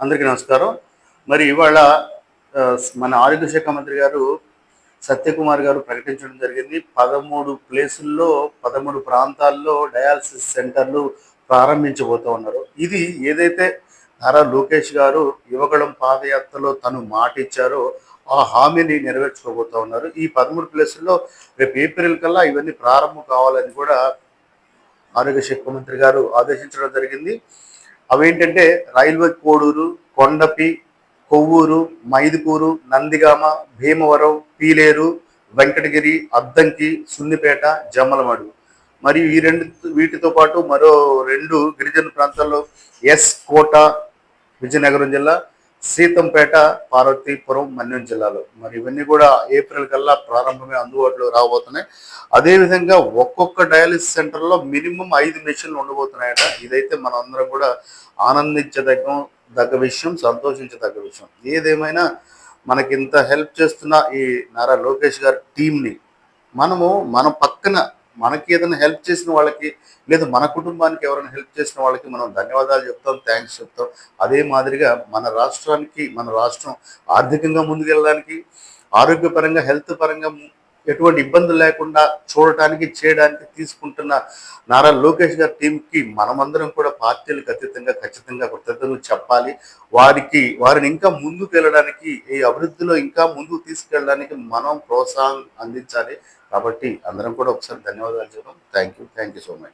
అందరికీ నమస్కారం. మరి ఇవాళ మన ఆరోగ్య శాఖ మంత్రి గారు సత్యకుమార్ గారు ప్రకటించడం జరిగింది. 13 ప్లేసుల్లో 13 ప్రాంతాల్లో డయాలసిస్ సెంటర్లు ప్రారంభించబోతూ ఉన్నారు. ఇది ఏదైతే నారా లోకేష్ గారు యువగళం పాదయాత్రలో తను మాటిచ్చారో ఆ హామీని నెరవేర్చుకోబోతూ ఉన్నారు. ఈ 13 ప్లేసుల్లో రేపు ఏప్రిల్ కల్లా ఇవన్నీ ప్రారంభం కావాలని కూడా ఆరోగ్య శాఖ మంత్రి గారు ఆదేశించడం జరిగింది. అవేంటంటే రైల్వే కోడూరు, కొండపి, కొవ్వూరు, మైదుకూరు, నందిగామ, భీమవరం, పీలేరు, వెంకటగిరి, అద్దంకి, సున్నిపేట, జమ్మలమడు. మరియు వీటితో పాటు మరో 2 గిరిజన ప్రాంతాల్లో కోట విజయనగరం జిల్లా, సీతంపేట, పార్వతీపురం, మన్యం జిల్లాలో. మరి ఇవన్నీ కూడా ఏప్రిల్ కల్లా ప్రారంభమే అందుబాటులో రాబోతున్నాయి. అదేవిధంగా ఒక్కొక్క డయాలిసిస్ సెంటర్లో మినిమం 5 మెషిన్లు ఉండబోతున్నాయట. ఇదైతే మనం అందరం కూడా ఆనందించదగ్గ విషయం, సంతోషించదగ్గ విషయం. ఏదేమైనా మనకి ఇంత హెల్ప్ చేస్తున్న ఈ నారా లోకేష్ గారి టీంని మన పక్కన మనకి ఏదైనా హెల్ప్ చేసిన వాళ్ళకి, లేదా మన కుటుంబానికి ఎవరైనా హెల్ప్ చేసిన వాళ్ళకి మనం ధన్యవాదాలు చెప్తాం, థ్యాంక్స్ చెప్తాం. అదే మాదిరిగా మన రాష్ట్రం ఆర్థికంగా ముందుకెళ్ళడానికి, ఆరోగ్యపరంగా, హెల్త్ పరంగా ఎటువంటి ఇబ్బందులు లేకుండా చూడటానికి, చేయడానికి తీసుకుంటున్న నారా లోకేష్ గారి టీంకి మనమందరం కూడా పార్టీలకు అతీతంగా ఖచ్చితంగా కృతజ్ఞతలు చెప్పాలి. వారిని ఇంకా ముందుకు వెళ్ళడానికి, ఈ అభివృద్ధిలో ఇంకా ముందుకు తీసుకెళ్ళడానికి మనం ప్రోత్సాహం అందించాలి. కాబట్టి అందరం కూడా ఒకసారి ధన్యవాదాలు చెప్తాం. Thank you so much.